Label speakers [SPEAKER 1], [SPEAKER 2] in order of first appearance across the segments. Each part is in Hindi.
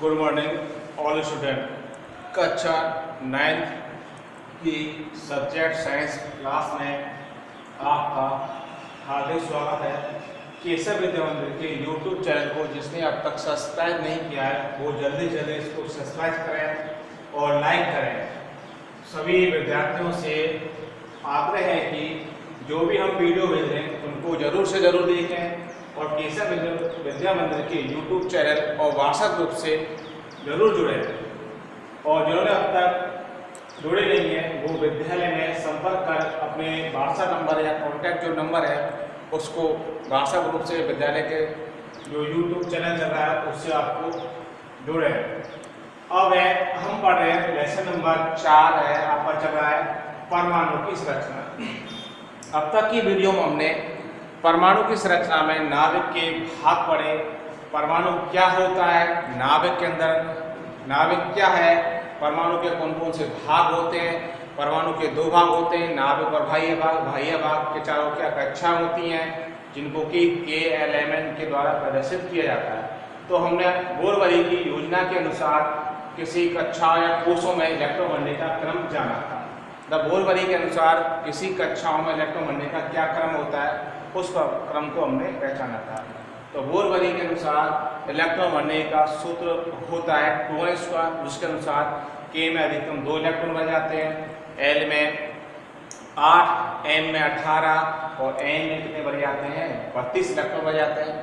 [SPEAKER 1] Good morning all student. कक्षा 9th की सब्जेक्ट साइंस क्लास में आपका हार्दिक स्वागत है। केशव विद्या मंदिर के यूट्यूब चैनल को जिसने अब तक सब्सक्राइब नहीं किया है वो जल्दी जल्दी इसको सब्सक्राइब करें और लाइक करें। सभी विद्यार्थियों से आग्रह है कि जो भी हम वीडियो भेज रहे हैं उनको ज़रूर से ज़रूर देखें और केशव विद्या मंदिर के यूट्यूब चैनल और व्हाट्सएप ग्रुप से ज़रूर जुड़े। और जिन्होंने अब तक जुड़े नहीं हैं वो विद्यालय में संपर्क कर अपने व्हाट्सएप नंबर या कॉन्टैक्ट जो नंबर है उसको व्हाट्सएप ग्रुप से विद्यालय के जो यूट्यूब चैनल चल रहा है उससे आपको जुड़े। अब हम पढ़ रहे हैं लेसन नंबर 4 है, आपका चल रहा है परमाणु की संरचना। अब तक की वीडियो में हमने परमाणु की संरचना में नाभिक के भाग पढ़े। परमाणु क्या होता है, नाभिक के अंदर नाभिक क्या है, परमाणु के कौन कौन से भाग होते हैं। परमाणु के 2 भाग होते हैं, नाभिक और बाह्य भाग। बाह्य भाग के चारों क्या कक्षाएं होती हैं जिनको कि KLMN के द्वारा प्रदर्शित किया जाता है। तो हमने बोरवली की योजना के अनुसार किसी कक्षा या कोर्सों में इलेक्ट्रॉन भरने का क्रम जाना था। बोरवली के अनुसार किसी कक्षाओं में इलेक्ट्रॉन भरने का क्या क्रम होता है उस क्रम को हमने पहचाना था। तो बोरवली के अनुसार इलेक्ट्रॉन भरने का सूत्र होता है 2s का, जिसके अनुसार K में अधिकतम 2 इलेक्ट्रॉन भर जाते हैं, L में 8, M में 18 और N में कितने भर जाते हैं 32 इलेक्ट्रॉन भर जाते हैं।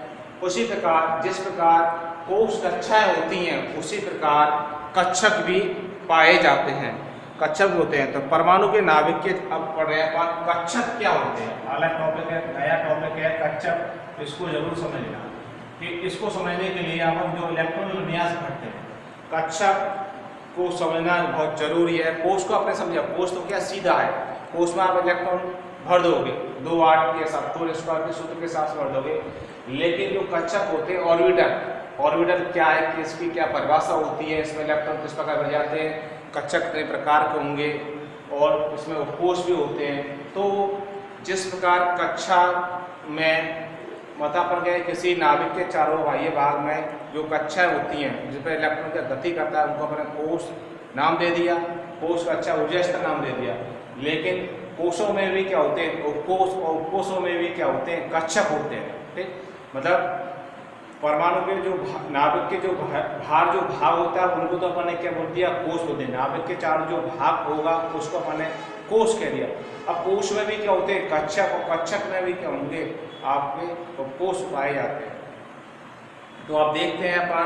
[SPEAKER 1] उसी प्रकार जिस प्रकार कोष कक्षाएं होती हैं उसी प्रकार कक्षक भी पाए जाते हैं, कक्षक होते हैं। तो परमाणु के नाभिक के अब पढ़ रहे हैं कक्षक क्या होते हैं। अलग टॉपिक है, नया टॉपिक है कक्षक। इसको जरूर समझना कि इसको समझने के लिए हम जो इलेक्ट्रॉन विन्यास पढ़ते हैं कक्षक को समझना बहुत जरूरी है। कोष को आपने समझा, कोष तो क्या सीधा है, कोष में आप इलेक्ट्रॉन भर दोगे 2 8 के साथ 4 स्क्वायर के सूत्र के साथ भर दोगे। लेकिन जो कक्षक होते हैं ऑर्बिटल क्या है कि इसकी क्या परिभाषा होती है, इसमें इलेक्ट्रॉन किस प्रकार भर जाते हैं, कक्षक कितने प्रकार के होंगे और इसमें उपकोष भी होते हैं। तो जिस प्रकार कक्षा में बता पड़ गया किसी नाभिक के चारों बाह्य भाग में जो कक्षाएं होती हैं जिस पर इलेक्ट्रॉन का गति करता है उनको अपने कोष नाम दे दिया, कोष कक्षा ऊर्जा स्तर नाम दे दिया। लेकिन कोषों में भी क्या होते हैं उपकोष और उपकोषों में भी क्या होते हैं कक्षक होते हैं। ठीक, मतलब परमाणु के जो नाभिक के जो भार जो भाग होता है उनको तो अपन ने क्या बोल दिया कोष बोल दिया। नाभिक के चारों जो भाग होगा उसको अपन ने कोष कह दिया। अब कोष में भी क्या होते हैं कक्षक और कक्षक में भी क्या होंगे आपके कोष पाए जाते हैं। तो आप देखते हैं अपन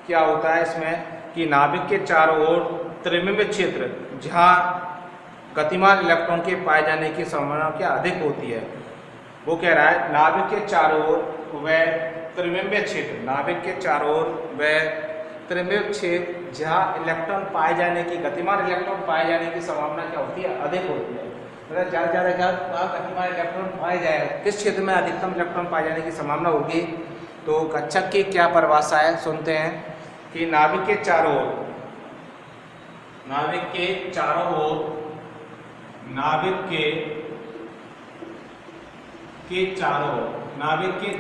[SPEAKER 1] क्या होता है इसमें कि नाभिक के चारों ओर त्रिविमीय क्षेत्र जहाँ गतिमान इलेक्ट्रॉन के पाए जाने की संभावना क्या अधिक होती है। वो कह रहा है नाभिक के चारों ओर वह त्रिविमीय क्षेत्र, नाभिक के चारों ओर वह त्रिविमीय क्षेत्र जहाँ इलेक्ट्रॉन पाए जाने की गतिमान इलेक्ट्रॉन पाए जाने की संभावना क्या होती है अधिक होती है। मतलब ज़्यादा ज़्यादा गतिमान इलेक्ट्रॉन पाए जाएगा किस क्षेत्र में अधिकतम इलेक्ट्रॉन पाए जाने की संभावना होगी। तो कक्षक की क्या परिभाषा है सुनते हैं कि नाभिक के चारों ओर नाभिक के चारों ओर नाभिक के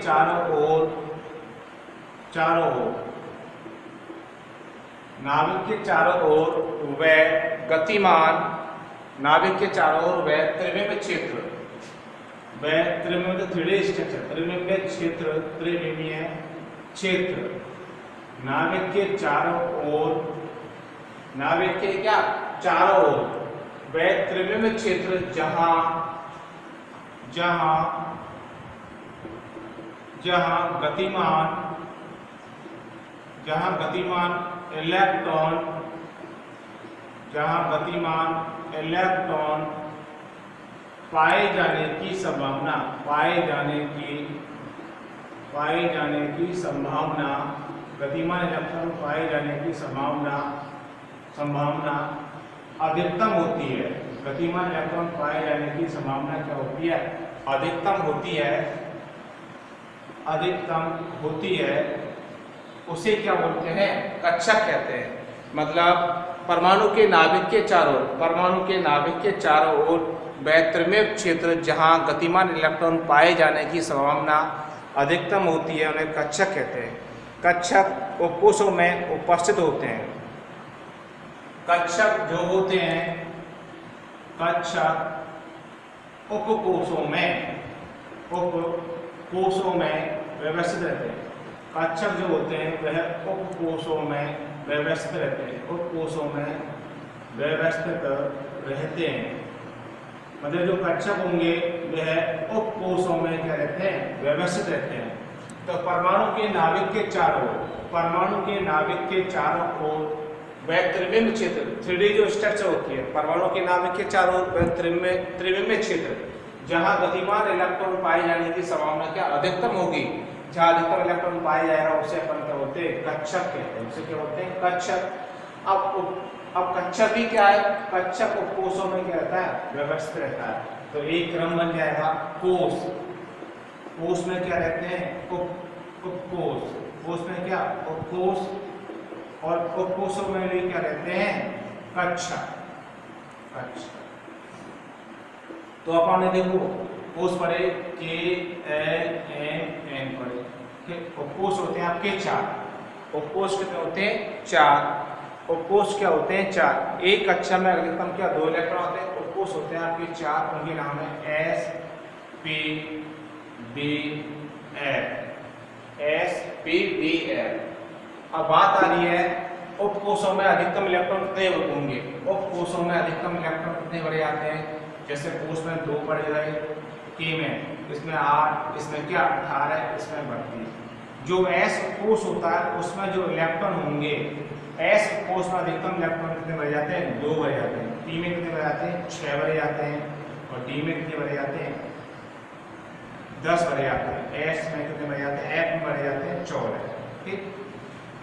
[SPEAKER 1] चारों ओर वह गतिमान नाभिक के चारों ओर वह त्रिविमीय क्षेत्र नाभिक के चारों ओर नाभिक के क्या चारों ओर वह त्रिविमीय क्षेत्र जहाँ गतिमान इलेक्ट्रॉन पाए जाने की संभावना गतिमान इलेक्ट्रॉन पाए जाने की संभावना अधिकतम होती है। गतिमान इलेक्ट्रॉन पाए जाने की संभावना क्या होती है अधिकतम होती है उसे क्या बोलते हैं कक्षक कहते हैं। मतलब परमाणु के नाभिक के चारों ओर वह त्रिविमीय क्षेत्र जहां गतिमान इलेक्ट्रॉन पाए जाने की संभावना अधिकतम होती है उन्हें कक्षक कहते हैं। कक्षक उपकोषों में उपस्थित होते हैं। कक्षक जो होते हैं, कक्षक उपकोषों में व्यवस्थित रहते हैं। कक्षक जो होते हैं वह उपकोषों में व्यवस्थित रहते हैं, उपकोषों में व्यवस्थित रहते हैं। मतलब जो कक्षक होंगे वह उपकोषों में क्या रहते हैं, व्यवस्थित रहते हैं। तो परमाणु के नाभिक के चारों ओर वह त्रिविम क्षेत्र, 3D जो स्ट्रक्चर होती है, परमाणु के नाभिक के चारों ओर वह त्रिविम क्षेत्र, जहां गतिमान इलेक्ट्रॉन पाए जाने की संभावना क्या अधिकतम होगी, जहां अधिकतम इलेक्ट्रॉन पाया जाएगा उसे अपन क्या होते हैं, कक्षक कहते हैं। उसे क्या होते हैं, कक्षक। अब कक्षक भी क्या है, कक्षक उपकोषों में क्या रहता है, व्यवस्थित रहता है। तो एक क्रम बन जाएगा कोष। कोष में क्या रहते हैं, उपकोष। कोष में क्या, उपकोष, और उपकोषों में भी क्या रहते हैं, कक्षक। तो अपन ने देखो कोष पढ़े, KLMN पढ़े। उपकोष होते हैं आपके 4। उपकोष कितने होते हैं, 4। उपकोष क्या होते हैं, 4। एक कक्षा में अधिकतम क्या 2 इलेक्ट्रॉन होते हैं। उपकोष होते हैं आपके 4, उनके नाम है SPDF। अब बात आ रही है उपकोषों में अधिकतम इलेक्ट्रॉन कितने होंगे। उपकोषों में अधिकतम इलेक्ट्रॉन कितने बढ़े जाते हैं, जैसे कोष में 2 बढ़ गए, K में इसमें 8, इसमें क्या 18, इसमें 32। जो S कोष होता है उसमें जो इलेक्ट्रॉन होंगे, S कोष में अधिकतम इलेक्ट्रॉन कितने बढ़ जाते हैं, 2 बढ़ जाते हैं। T में कितने बढ़ जाते हैं, 6 बढ़ जाते हैं। और D में कितने बढ़ जाते हैं, 10 बढ़ जाते हैं। S में कितने बढ़ जाते हैं, F में बढ़ जाते हैं 14। ठीक,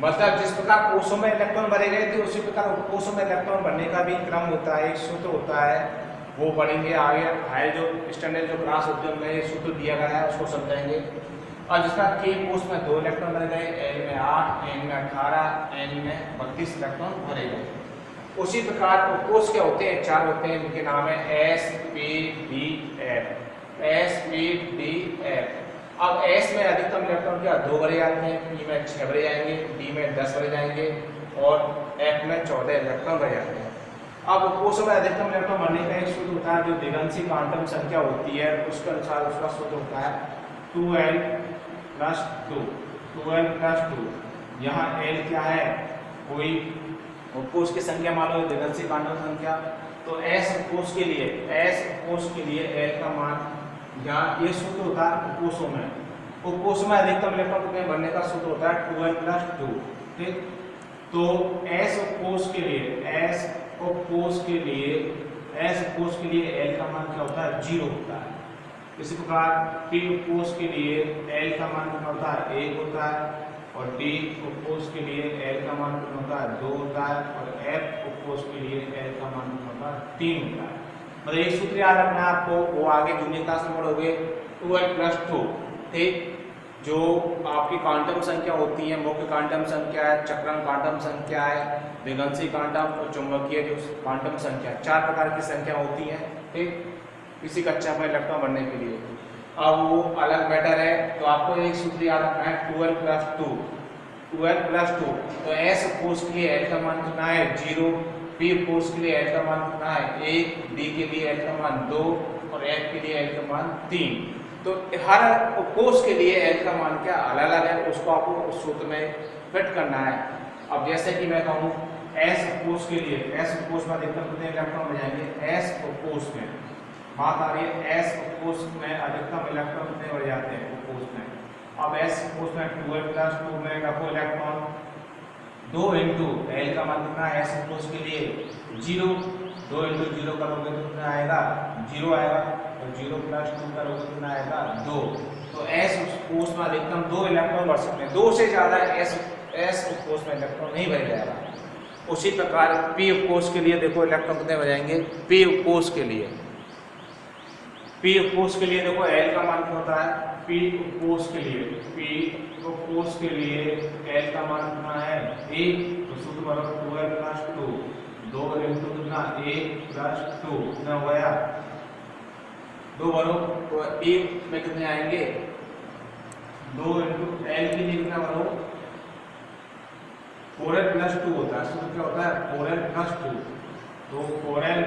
[SPEAKER 1] मतलब जिस प्रकार कोषों में इलेक्ट्रॉन भरे गए थे उसी प्रकार उपकोषों में इलेक्ट्रॉन भरने का भी क्रम होता है, एक सूत्र होता है, वो पढ़ेंगे आगे। हाई जो स्टैंडर्ड जो क्लास होती है उनमें ये सूत्र दिया गया है, उसको समझाएंगे। और जिसका K कोष में 2 इलेक्ट्रॉन भरे गए, L में 8, N में 18, N में 32 इलेक्ट्रॉन भरे गए। उसी प्रकार उपकोष क्या होते हैं, 4 होते हैं, जिनके नाम है SPDF। अब S में अधिकतम इलेक्ट्रॉन क्या 2 भरे जाते हैं, P में 6 भरे जाएंगे, D में 10 भरे जाएंगे और F में 14 इलेक्ट्रॉन भरे जाते हैं। अब उपकोषों में अधिकतम इलेक्ट्रॉन भरने का एक सूत्र होता है, जो दिगंशी क्वांटम संख्या होती है उसके अनुसार उसका सूत्र होता है 2L+2। यहाँ L क्या है, कोई उपकोष की संख्या मान लो, दिगंशी क्वांटम संख्या। तो S उपकोष के लिए L का मान, यहाँ ये सूत्र होता है उपकोषों में। उपकोष में अधिकतम इलेक्ट्रॉन कितने भरने का सूत्र होता है 2L+2। ठीक, तो S उपकोष के लिए L का मान क्या होता है, 0 होता है। इसी प्रकार P उपकोष के लिए L का मान कितना होता है, 1 होता है। और D उपकोष के लिए L का मान कितना होता है, 2 होता है। और F उपकोष के लिए L का मान कितना होता है, 3 होता है। मतलब एक सूत्र याद रखना है आपको, वो आगे जूनियर क्लास में पढ़ोगे, 2L+2। ठीक, जो आपकी क्वांटम संख्या होती है, मुख्य क्वांटम संख्या है, चक्रण क्वांटम संख्या है, दिगंशी क्वांटम और चुंबकीय जो क्वांटम संख्या, 4 प्रकार की संख्या होती है। ठीक, किसी कक्षा में इलेक्ट्रॉन भरने के लिए। अब वो अलग मैटर है, तो आपको एक सूत्र याद रखना है 2L+2। तो S उपकोष के लिए L का मान कितना है, 0। P उपकोष के लिए L का मान कितना है, 1। D के लिए L का मान 2 और F के लिए L का मान 3। तो हर उपकोष के लिए L का मान क्या अलग अलग है, उसको आपको उस सूत्र में फिट करना है। अब जैसे कि मैं कहूँ S उपकोष के लिए, S उपकोष में अधिकतम कितने इलेक्ट्रॉन हो जाएंगे, S उपकोष में बात आ रही है, S उपकोष में अधिकतम इलेक्ट्रॉन कितने बढ़ जाते हैं उपकोष में। अब S उपकोष में 2L+2 में रखो इलेक्ट्रॉन 2 इंटू L का मान कितना है, S उपकोष के लिए 0। 2 इंटू 0 करोगे तो कितना आएगा, 0 आएगा। और 0+2 करोगे कितना आएगा, 2। तो S उपकोष में अधिकतम 2 इलेक्ट्रॉन भर सकते हैं, 2 से ज्यादा S उपकोष में इलेक्ट्रॉन नहीं भर जाएगा। उसी प्रकार P उपकोष के लिए देखो इलेक्ट्रॉन कितने बजाएंगे, P उपकोष के लिए देखो L का मान क्या होता है, P उपकोष के लिए L का मान कितना है, 1। तो सूत्र भरो 2L+2, 2 इंटू कितना 1+2 कितना हो गया, 2 भरो। तो 1 में कितने आएंगे, 2 इंटू L के लिए कितना भरो, 4l प्लस 2 होता है, सूत्र क्या होता है 4l प्लस 2, तो 4l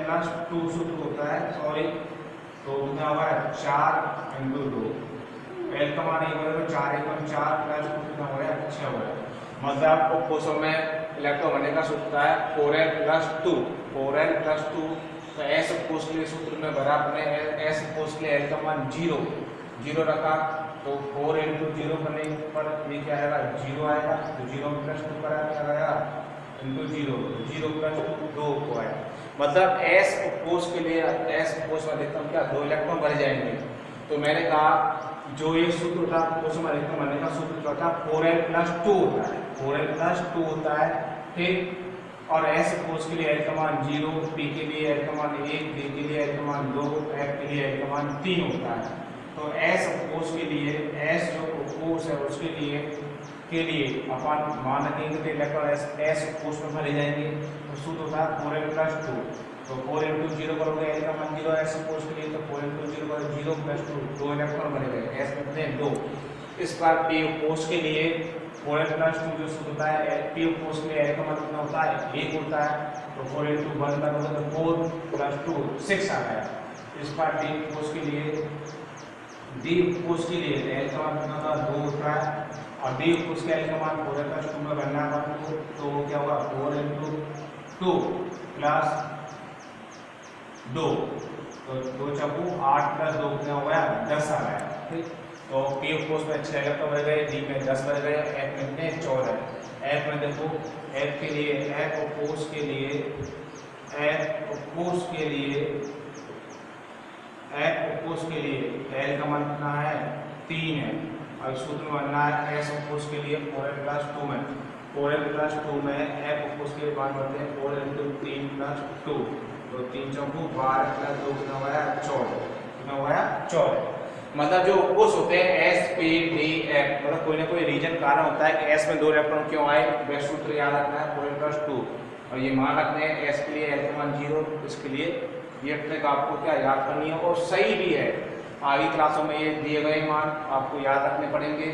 [SPEAKER 1] प्लस 2 सूत्र होता है, सॉरी तो कितना हुआ है 4 इंटू 2, एल का मान एक बराबर 4 1 4 प्लस 2 कितना हो गया 6 हो गया। मतलब कोसों में इलेक्ट्रॉन बनने का सूत्र है 4l प्लस 2, 4l प्लस 2, तो एस कोस के लिए सूत्र में भरा अपने एस कोस के लिए एल का मान 0 रखा, तो 4 इंटू 0 करने पर ये क्या आएगा 0 आएगा, तो 0 में प्लस 2 करा क्या आएगा इंटू 0 प्लस 2 को आएगा। मतलब एस कोस के लिए एस कोस में अधिकतम क्या 2 इलेक्ट्रॉन भरे जाएंगे। तो मैंने कहा जो ये सूत्र था कोस में अधिकतम भरने का सूत्र क्या था 4l प्लस 2 होता है, 4l प्लस 2 होता है, ठीक। और एस कोस के लिए एल का मान 0, पी के लिए एल का मान 1, डी के लिए एल का मान 2, एफ के लिए एल का मान 3 होता है। तो एस कोस के लिए एस जो कोस है उसके लिए अपन मान रखेंगे तो इलेक्ट्रॉन एस कोस में भरे जाएंगे, तो सूत्र होता है 4l प्लस 2, तो 4 इंटू 0 करोगे एल का मान 0 एस कोस के लिए, तो 4 इंटू 0 करोगे 0 प्लस 2 इलेक्ट्रॉन बने गए, एस कितने 2। इस बार पी कोस के लिए 4l प्लस 2 जो सूत्र होता है पी कोस के लिए एल का मान कितना होता है 1 होता है, तो 4 इंटू 1 करोगे तो 4 प्लस 2 6 आ गया। इस बार डी कोस के लिए एल का मान कितना था 2 होता है, और डी कोस के एल का मान 4l प्लस 2 में बनना है, तो क्या होगा 4 इंटू 2 प्लस 2, तो 2 चौको 8 प्लस 2 कितना हो गया 10 आ गया, ठीक। तो पी कोस में 6 इलेक्ट्रॉन भर गए, डी में 10 भर गए, एफ में कितने 14, एफ में देखो एफ के लिए एफ कोस के लिए एल का मान कितना है 3 है, और सूत्र में बनना है एस कोस के लिए 4l प्लस 2 में 4l प्लस 2 में एफ कोस के लिए मान बनते हैं 4 इंटू 3 प्लस 2, तो 3 चौको 12 प्लस 2 कितना हुआ 14, कितना हुआ 14। मतलब जो कोस होते हैं एस पी डी एफ, मतलब कोई ना कोई रीजन कारण होता है कि एस में 2 इलेक्ट्रॉन क्यों आए, वह सूत्र याद रखना है 4l प्लस 2, और ये मान रखने हैं एस के लिए एल का मान 0, इसके लिए ये ट्रिक आपको क्या याद करनी है, और सही भी है। आगे क्लासों में ये दिए गए मान आपको याद रखने पड़ेंगे।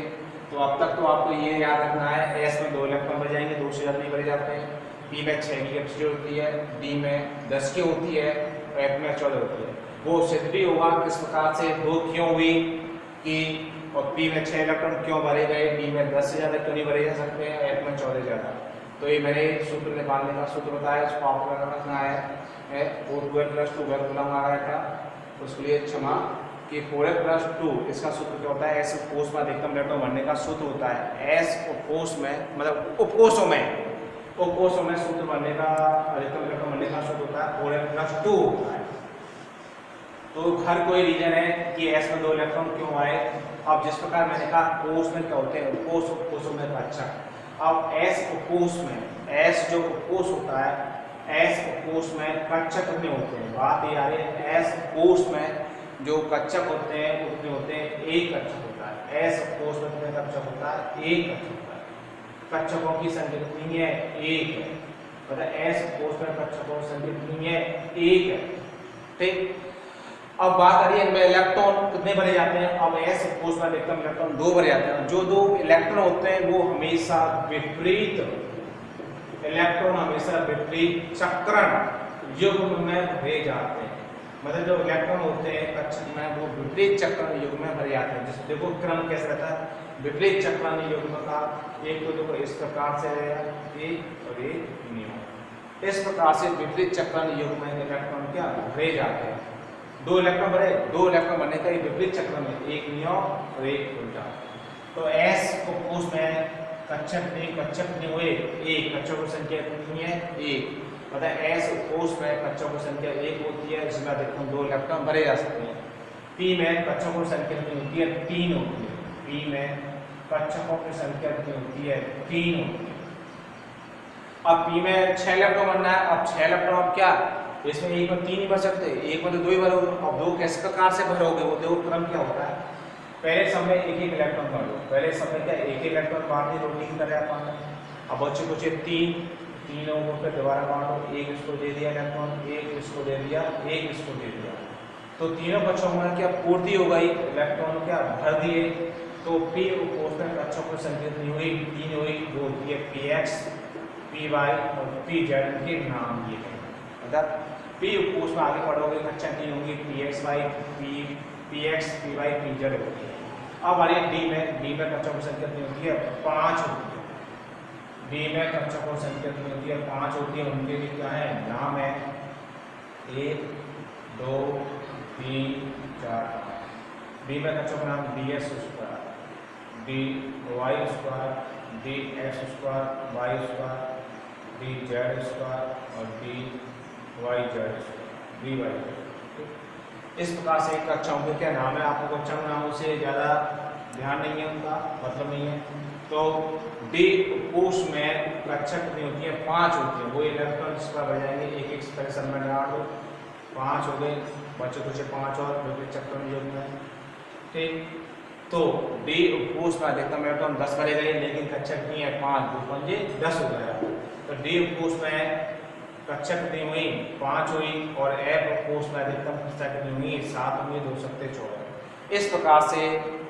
[SPEAKER 1] तो अब तक तो आपको ये याद रखना है एस में 2 इलेक्ट्रॉन भर जाएंगे, 2 से ज़्यादा नहीं भरे जाते हैं, पी में 6 की कैपेसिटी होती है, डी में 10 की होती है, और एफ में 14 होती है। वो सिद्ध भी होगा किस प्रकार से 2 क्यों हुई कि, और पी में 6 इलेक्ट्रॉन क्यों भरे गए, डी में 10 से ज़्यादा क्यों नहीं भरे जा सकते हैं, एफ में 14 ज़्यादा। तो ये मैंने सूत्र निकालने का सूत्र बताया, उसको आपको रखना है 4l प्लस 2 गुना आ गया था, उसके लिए क्षमा कि 4l प्लस 2 इसका सूत्र क्या होता है एस कोस में अधिकतम इलेक्ट्रॉन भरने का सूत्र होता है एस कोस में, मतलब उपकोषों में सूत्र भरने का अधिकतम इलेक्ट्रॉन भरने का सूत्र होता है 4l प्लस 2 होता है। तो हर कोई रीजन है कि एस में 2 इलेक्ट्रॉन क्यों आए। अब जिस प्रकार मैंने कहा कोस में क्या होते हैं उपकोषों में, अच्छा अब एस उपकोष में एस जो उपकोष होता है एस कोष में कक्षक कितने होते हैं, बात ये आ रही है एस कोष में जो कक्षक होते हैं उतने होते हैं, एक कक्षक होता है एस कोष में कितने कक्षक होता है, एक कक्षक होता है। कक्षकों की संख्या कितनी है, 1 है, मतलब एस कोष में कक्षकों की संख्या कितनी है, 1 है, ठीक। अब बात आ रही है इनमें इलेक्ट्रॉन कितने भरे जाते हैं। अब एस कोष में अधिकतम इलेक्ट्रॉन 2 भरे जाते हैं, जो 2 इलेक्ट्रॉन होते हैं वो हमेशा विपरीत चक्रण युग्म में भरे जाते हैं, मतलब जो इलेक्ट्रॉन होते हैं कक्षक में वो विपरीत चक्रण युग्म में भरे जाते हैं। जैसे देखो क्रम कैसे रहता है विपरीत चक्रण युग्म का, एक तो देखो इस प्रकार से है एक और एक नियम, इस प्रकार से विपरीत चक्रण युग्म में इलेक्ट्रॉन क्या भरे जाते हैं। 2 इलेक्ट्रॉन भरने का विपरीत चक्र में, एक नियम और एक उल्टा। तो एस को कोष में कक्षक नहीं हुए, एक कक्षकों की संख्या कितनी है, 1, मतलब एस कोष में कक्षकों की संख्या 1 होती है, इसमें अधिकतम 2 इलेक्ट्रॉन भरे जा सकते हैं। पी में कक्षकों की संख्या कितनी होती है, 3 होती है, पी में कक्षकों की संख्या कितनी होती है, 3 होती है। अब पी में 6 इलेक्ट्रॉन भरना है, अब 6 इलेक्ट्रॉन क्या इसमें एक में 3 ही भर सकते, एक में तो 2 ही भरोगे। अब 2 कैसे प्रकार से भरोगे, वो देखो क्रम क्या होता है। पहले समय एक इलेक्ट्रॉन बांटो, पहले समय क्या एक इलेक्ट्रॉन बांटने रोटी की तरह अपन। अब बच्चे बचे 3 लोगों को दोबारा बांटो, एक इसको दे दिया इलेक्ट्रॉन, एक इसको दे दिया, एक इसको दे दिया, तो तीनों बच्चों में क्या पूर्ति हो गई, इलेक्ट्रॉन क्या भर दिए। तो पी कोष में कक्षों की संख्या कितनी हुई, 3 हुई। वो होती है px, py और pz के नाम दिए गए। मतलब पी कोष में आगे पढ़ोगे कक्षा 3 होंगी, pxy, px, py, pz होती है। अब हमारी डी में कक्षों की संख्या कितनी होती है, 5 होती है। डी में कक्षों की संख्या कितनी होती है, 5 होती है। उनके लिए क्या है, नाम है 1 2 3 4। डी में कक्षों का नाम ds square, dy square, dx square, y square, dz square और dyz। इस प्रकार से कक्षाओं के क्या नाम है, आपको कक्षा के नामों से ज़्यादा ध्यान नहीं है, उनका मतलब नहीं है। तो डी कोष में कक्षा कितनी होती है, 5 होती है। वो इलेक्ट्रॉन इस पर बढ़ जाएंगे, एक एक एक्सप्रेशन में डाल दो, 5 हो गए, बच्चे कुछ 5 और जो कि चक्कर में योग में। ठीक, तो डी कोष में अधिकतम इलेक्ट्रॉन 10 भरे गए, लेकिन कक्षा कितनी है, 5 2 पंजे 10 हो गया। तो डी कोष में कक्षा कितनी हुई, 5 हुई। और एफ कोष में अधिकतम कक्षा कितनी हुई, 7 हुई, 2 सत्ते 14। इस प्रकार से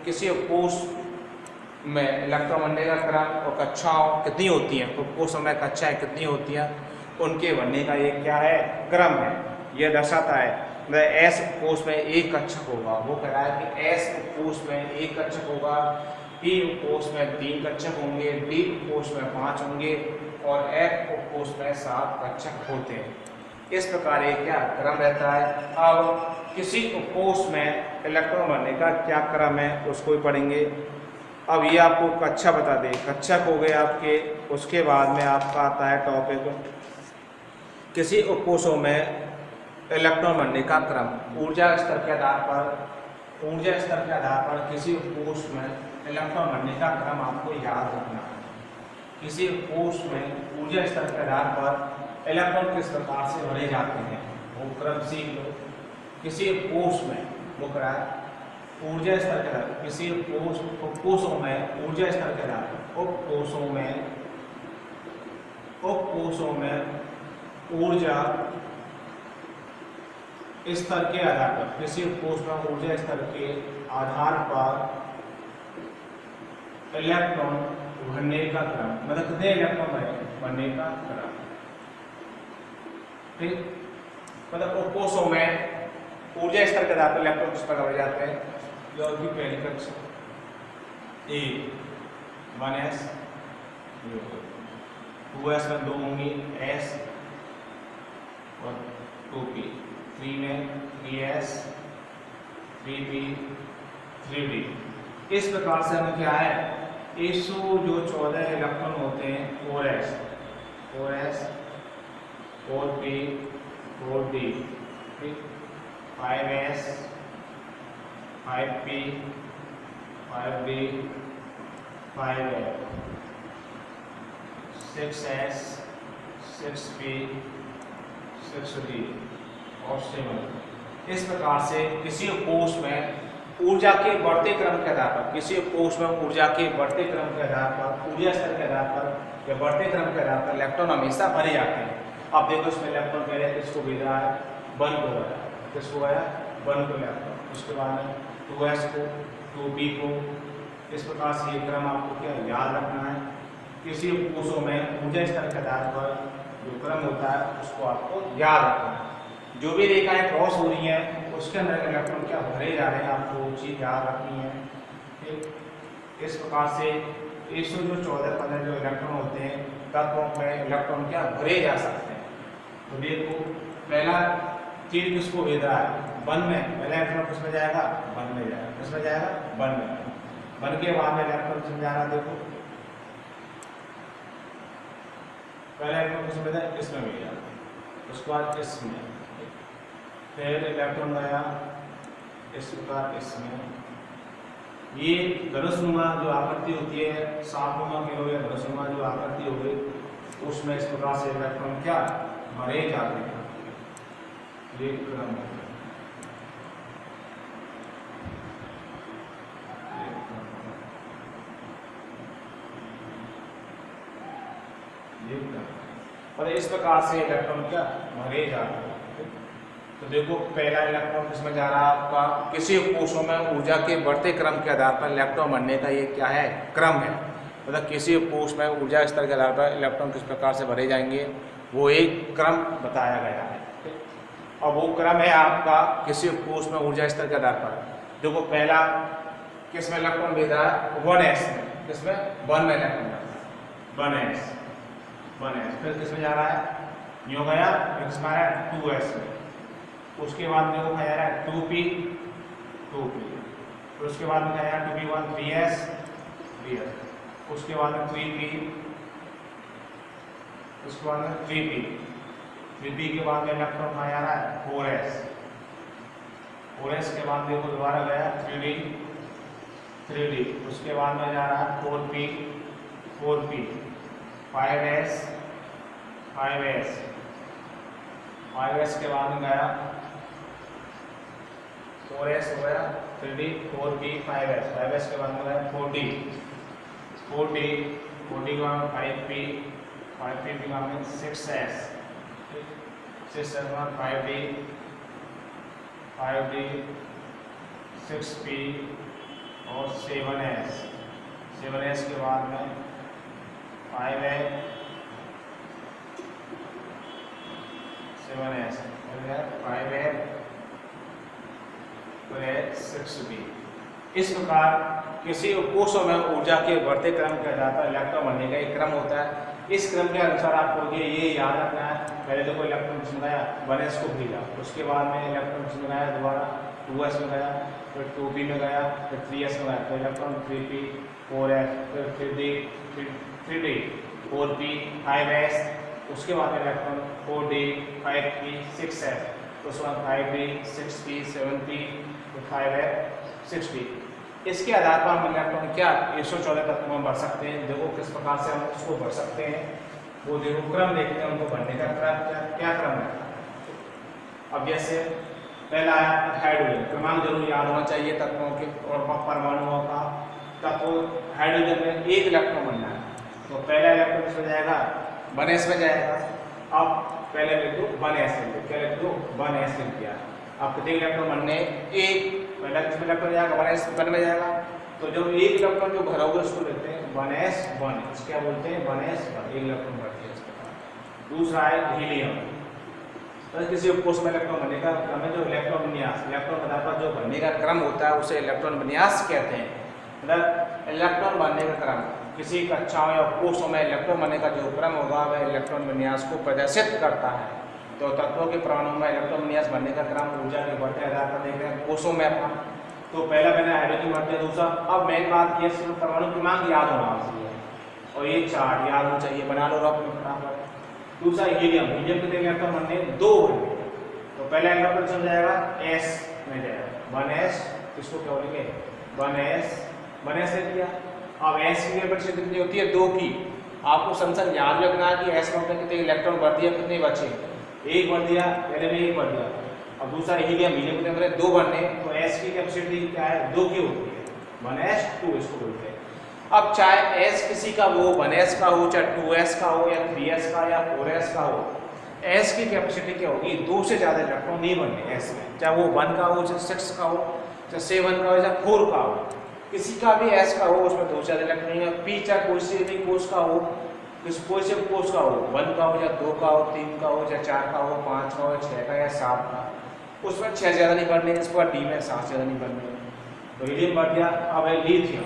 [SPEAKER 1] किसी कोष में इलेक्ट्रॉन बनने का क्रम और कक्षाओं कितनी होती हैं, तो कोष में कक्षाएं कितनी होती हैं, उनके बनने का ये क्या है, क्रम है। यह दर्शाता है एस कोष में एक कक्षक होगा। वो कह रहा है कि एस कोष में एक कक्षक होगा, पी कोष में 3 कक्षक होंगे, डी कोष में 5 होंगे और एफ कोष में 7 कक्षक होते हैं। इस प्रकार एक क्या क्रम रहता है। अब किसी कोष में इलेक्ट्रॉन बनने का क्या क्रम है उसको भी पढ़ेंगे। अब ये आपको कक्षा बता दे, कक्षक हो गए आपके। उसके बाद में आपका आता है टॉपिक किसी कोषों में इलेक्ट्रॉन बनने का क्रम। ऊर्जा स्तर के आधार पर किसी कोष में इलेक्ट्रॉन बनने का क्रम आपको याद रखना है। किसी कोष में ऊर्जा स्तर के आधार पर इलेक्ट्रॉन किस प्रकार से भरे जाते हैं वो क्रम सीख लो। किसी कोष में वो करा ऊर्जा स्तर के आधार पर, किसी कोषों में ऊर्जा स्तर के आधार पर, कोषों में ऊर्जा स्तर के आधार पर, किसी कोष में ऊर्जा स्तर के आधार पर इलेक्ट्रॉन भरने का क्रम, मतलब कितने इलेक्ट्रॉन भरने का क्रम। ठीक, मतलब कोषों में ऊर्जा स्तर के आधार पर इलेक्ट्रॉन किस प्रकार भरे जाते हैं। जो कि पहली कक्षा ए 1s, 2s में 2 होंगी s और 2p, 3 में 3s, 3p, 3d। इस प्रकार से हमें क्या है, इसो जो 14 इलेक्ट्रॉन होते हैं 4s, 4p, 4d, 5s, 5p, 5d, 5f, 6s, 6p, 6d और 7। इस प्रकार से किसी कोष में ऊर्जा के बढ़ते क्रम के आधार पर, किसी कोष में ऊर्जा के बढ़ते क्रम के आधार पर, ऊर्जा स्तर के आधार पर या बढ़ते क्रम के आधार पर इलेक्ट्रॉन हमेशा भरे जाते हैं। आप देखो इसमें इलेक्ट्रॉन पहले किसको भेज रहा है, 1 को गया, किसको गया 1 को इलेक्ट्रॉन, उसके बाद में 2s को, 2p को। इस प्रकार से ये क्रम आपको क्या याद रखना है। किसी कोषों में ऊर्जा स्तर के आधार पर जो क्रम होता है उसको आपको याद रखना है। जो भी रेखाएं क्रॉस हो रही हैं उसके अंदर इलेक्ट्रॉन क्या भरे जा रहे हैं, आपको वो चीज़ याद रखनी है। ठीक, इस प्रकार से इसमें जो 14-15 जो इलेक्ट्रॉन होते हैं तत्वों में इलेक्ट्रॉन क्या भरे जा सकते हैं। तो देखो पहला तीर किसको भेज रहा है, 1 में, पहला इलेक्ट्रॉन किस में जाएगा, 1 में जाएगा, किस में जाएगा 1 में। 1 के बाद में इलेक्ट्रॉन किस में जाना, देखो पहला इलेक्ट्रॉन किस में जाएगा, इसमें मिल जाएगा, उसके बाद इसमें, फिर इलेक्ट्रॉन गया इस प्रकार इसमें। ये धनुषनुमा जो आकृति होती है, सांपनुमा की हो या धनुषनुमा जो आकृति हो गई, उसमें इस प्रकार से इलेक्ट्रॉन क्या भरे जाते हैं। ये क्रम है। और इस प्रकार से इलेक्ट्रॉन क्या भरे जाते हैं। तो देखो पहला इलेक्ट्रॉन किसमें जा रहा है आपका, किसी कोशों में ऊर्जा के बढ़ते क्रम के आधार पर इलेक्ट्रॉन बनने का ये क्या है, क्रम है। मतलब किसी कोश में ऊर्जा स्तर के आधार पर इलेक्ट्रॉन किस प्रकार से भरे जाएंगे, वो एक क्रम बताया गया है। और वो क्रम है आपका किसी कोश में ऊर्जा स्तर के आधार पर। देखो पहला किसमें इलेक्ट्रॉन भेज रहा है, 1s में, किसमें 1 में इलेक्ट्रॉन जाता है, 1s। फिर किसमें जा रहा है, यूँ गया, किसमें आ रहा है 2s में। उसके बाद में वो जा रहा है 2p, फिर उसके बाद में क्या 2p1 3s, उसके बाद में 3p, उसके बाद में 3p के बाद में इलेक्ट्रॉन आ रहा है 4s के बाद देखो दोबारा गया 3d, उसके बाद में जा रहा है 4p, 5s के बाद में गया 4s हो गया, 3d, 4p, 5s के बाद में गया 4d के बाद में 5p के बाद में 6s के बाद 5d, 6p और 7s के बाद में 5s, 6b। इस प्रकार किसी कोशों में ऊर्जा के बढ़ते क्रम के आधार पर इलेक्ट्रॉन बनने का एक क्रम होता है। इस क्रम के अनुसार आपको ये याद रखना है, पहले देखो इलेक्ट्रॉन किसमें गया, 1s को भेजा, उसके बाद में इलेक्ट्रॉन किसमें गया, दोबारा 2s में गया, फिर 2p में गया, फिर 3s में गया, तो इलेक्ट्रॉन 3p, 4s, फिर 3d, 4p, 5s, उसके बाद में इलेक्ट्रॉन 4d, 5p, 6s, उसके बाद 5d, 6p, 7p, 5s, 6d। इसके आधार पर हम इलेक्ट्रॉन क्या 114 तत्वों में बढ़ सकते हैं। देखो किस प्रकार से हम उसको बढ़ सकते हैं, वो देखो क्रम देखते हैं, उनको बढ़ने का क्या क्रम है। अब जैसे पहला आया हाइड्रोजन, क्रमांक जरूर याद होना चाहिए तत्वों के और परमाणुओं का। तत्व हाइड्रोजन में एक इलेक्ट्रॉन बनना है, तो पहला इलेक्ट्रॉन किसमें जाएगा, 1s में जाएगा। अब पहले लिख दो 1s, क्या लिख दो 1s लिख दिया। अब कितने इलेक्ट्रॉन बनने, एक, पहला किसमें इलेक्ट्रॉन जाएगा 1s में जाएगा, तो जब एक इलेक्ट्रॉन जो भरा होगा उसको लेते हैं 1s1, क्या बोलते हैं 1s1, एक इलेक्ट्रॉन बढ़ती है इसका। दूसरा है हीलियम, तो किसी कोश में इलेक्ट्रॉन बनने का क्रम है जो इलेक्ट्रॉन विन्यास, इलेक्ट्रॉन के आधार पर जो बनने का क्रम होता है उसे इलेक्ट्रॉन विन्यास कहते हैं। मतलब इलेक्ट्रॉन बनने का क्रम, किसी कक्षाओं या कोशों में इलेक्ट्रॉन बनने का जो क्रम होगा वह इलेक्ट्रॉन विन्यास को प्रदर्शित करता है। तो तत्वों के परमाणु में इलेक्ट्रॉन विन्यास बनने का क्रम ऊर्जा के बढ़ते आधार पर देख रहे हैं कोशों में अपना। तो पहला मैंने हाइड्रोजन बढ़ते, दूसरा, अब मेन बात ये सिर्फ परमाणु क्रमांक याद होना चाहिए और ये चार्ट याद होना चाहिए, बना लो रफ में फटाफट। दूसरा हीलियम, कितने इलेक्ट्रॉन बनने, 2 बनने, तो पहला इलेक्ट्रॉन चल जाएगा s में जाएगा 1s, इसको क्या बोलेंगे 1s ले दिया। अब s की कैपेसिटी कितनी होती है, 2 की। आपको संख्या याद रखना है कि s में कितने इलेक्ट्रॉन बढ़ दिया, कितने बचे, एक बढ़ दिया, पहले में एक बढ़ दिया। अब दूसरा हीलियम कितने बने, 2 बनने, तो s की कैपेसिटी क्या है, 2 की होती है, 1s2 इसको बोलते हैं। अब चाहे s किसी का वो 1s का हो, चाहे 2s का हो, या 3s का, या 4s का हो, s की कैपेसिटी क्या होगी, 2 से ज़्यादा इलेक्ट्रॉन नहीं बनने s में, चाहे वो 1 का हो, चाहे 6 का हो, चाहे 7 का हो, चाहे 4 का हो, किसी का भी s का हो उसमें 2 से ज़्यादा इलेक्ट्रॉन नहीं है। p चाहे कोई से भी कोश का हो, कोई से कोश का हो, 1 का हो या 2 का हो, 3 का हो, चाहे 4 का हो, 5 का हो, 6 का या 7 का, उसमें 6 ज़्यादा नहीं बढ़ने, इस पर d में 7 ज़्यादा नहीं बढ़ने। तो हीलियम बढ़ गया। अब है लिथियम,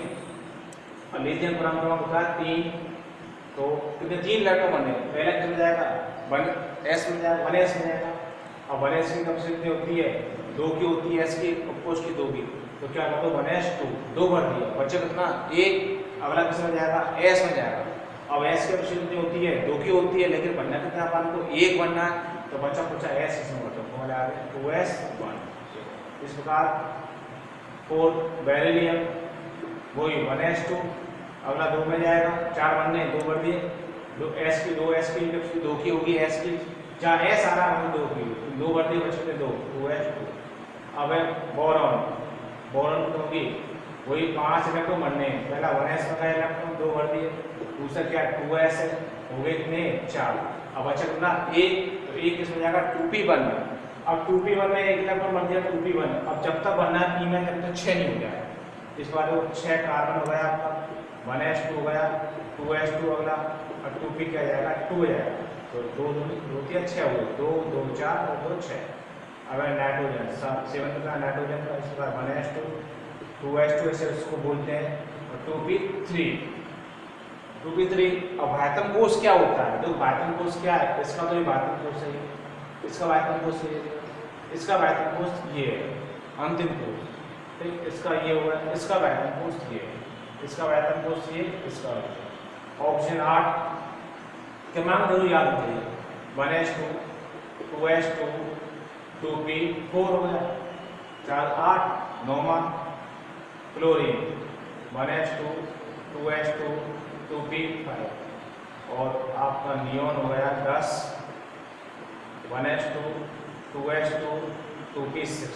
[SPEAKER 1] और लिथियम क्रमांक होता है 3, तो कितने 3 इलेक्ट्रॉन बनने, पहला किसमें जाएगा 1s में जाएगा, 1s में जाएगा। अब 1s की कैपेसिटी होती है 2 की होती है, s की कोश की 2 की, तो क्या कर दो 1s2, 2 बढ़ दिया, बच्चे कितना 1, अगला किसमें जाएगा s में जाएगा। अब s की कैपेसिटी होती है 2 की होती है, लेकिन बनना कितना अपन को 1 बनना है, तो बच्चा पूछा s इसमें बच्चा फॉर्मूला आ गया 2s1। इस प्रकार 4 बेरिलियम वही 1s2, अगला 2 में जाएगा, 4 बनने 2 बढ़ दिए, 2s की कैपेसिटी 2 की होगी, s की जहाँ s आ रहा है 2 की, 2 बढ़ दिए बच्चे 2s2। अब है बोरॉन तो होगी वही 5 इलेक्ट्रॉन बनने, पहला 1s में गया इलेक्ट्रॉन 2 बढ़ दिए, दूसरा क्या 2s है, हो गए कितने 4। अब बचा कितना 1, तो 1 किसमें जाएगा 2p बनना। अब 2p1 में एक इलेक्ट्रॉन बन गया 2p1, अब जब तक बनना है p में जब तक 6 नहीं हो जाए, इस बार 6 कार्बन हो गया आपका, 1s2 हो गया, 2s2 अगला, और 2p क्या जाएगा 2 जाएगा, तो 2 2 3 6 हो गए, 2 2 4 और 2 6। अब नाइट्रोजन 7 का नाइट्रोजन का, इसके बाद 1s2 2s2 ऐसे उसको बोलते हैं, और 2p3। अब वायतन कोष क्या होता है, तो वायतन कोष क्या है, इसका तो ये वायतन कोष है, इसका वायतन कोष ये, इसका वायतन कोष ये है अंतिम कोष, ठीक, इसका ये होगा, इसका वायतन कोष ये, इसका वायतन कोष ये, इसका। ऑप्शन 8 क्रमांक जरूर याद रखिए, 1s2 2s2 2p4 हो गया, 4 8 9 क्लोरीन 1s2 2s2 2p5, और आपका नियोन हो गया 10 1s2 2s2 2p6।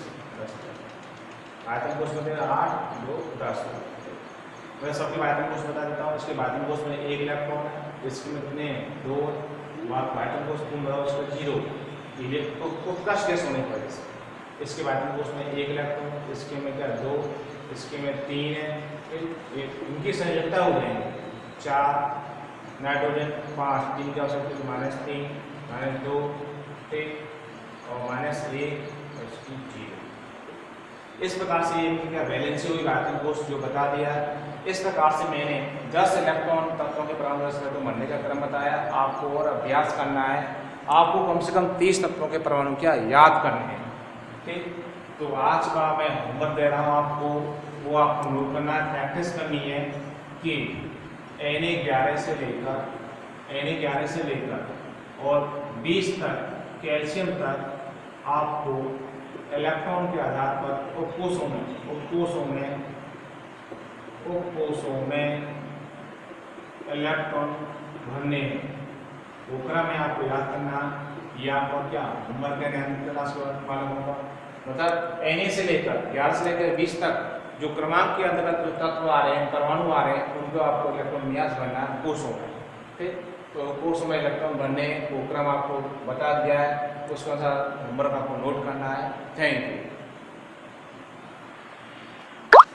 [SPEAKER 1] आयतन कोष में 8 2 10। मैं सबके आयतन कोष बता देता हूँ। इसके आयतन कोष में 1 इलेक्ट्रॉन है, इसके में कितने 2, आयतन कोष तुम बताओ इसका 0, तो कश गैस होने की वजह से। इसके आयतन कोष में 1 इलेक्ट्रॉन, इसके में क्या 2, इसके में 3 है, इनकी संयोजकता हो जाएंगे 4, नाइट्रोजन 5, 3 क्या हो सकते हैं -3 -2, ठीक, और -1 और इसकी 0। इस प्रकार से ये क्या वैलेंसी हुई आयतन कोष जो बता दिया। इस प्रकार से मैंने 10 इलेक्ट्रॉन तत्वों के परमाणु इलेक्ट्रॉन बनने का क्रम बताया। आपको और अभ्यास करना है, आपको कम से कम 30 तत्वों के परमाणु क्या याद करने हैं, ठीक। तो आज का मैं होमवर्क दे रहा हूँ आपको, वो आपको नोट करना है, प्रैक्टिस करनी है कि Na11 से लेकर और 20 तक कैल्शियम तक आपको इलेक्ट्रॉन के आधार पर उपकोषों में इलेक्ट्रॉन भरने ओकरा में आपको याद करना। ये आपको क्या होमवर्क क्लास मालूम होगा। मतलब Na से लेकर 11 से लेकर 20 तक जो क्रमांक के अंतर्गत जो तत्व आ रहे हैं, परमाणु आ रहे हैं, उनको आपको इलेक्ट्रॉन विन्यास भरना है कोषों में, ठीक। तो कोर्स में इलेक्ट्रॉन भरने वो क्रम आपको बता दिया है, उसके अनुसार होमवर्क आपको नोट करना है। Thank you.